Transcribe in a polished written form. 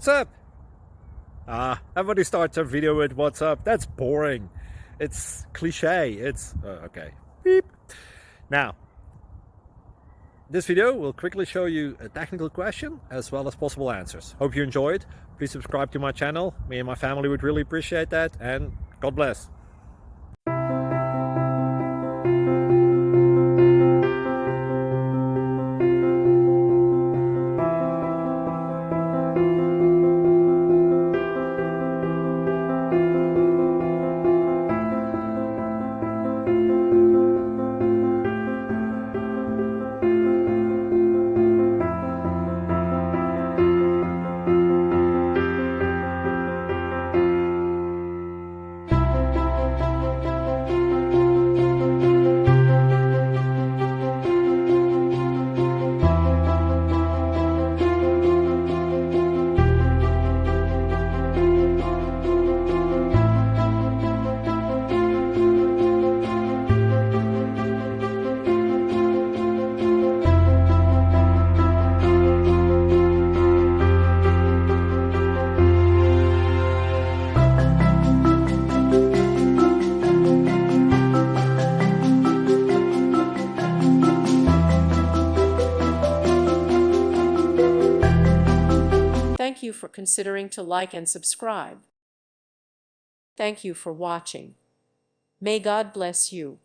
what's up? Everybody starts a video with what's up. That's boring. It's cliche. It's okay. Beep. Now, this video will quickly show you a technical question as well as possible answers. Hope you enjoyed. Please subscribe to my channel. Me and my family would really appreciate that, and God bless. Thank you for considering to like and subscribe. Thank you for watching. May God bless you.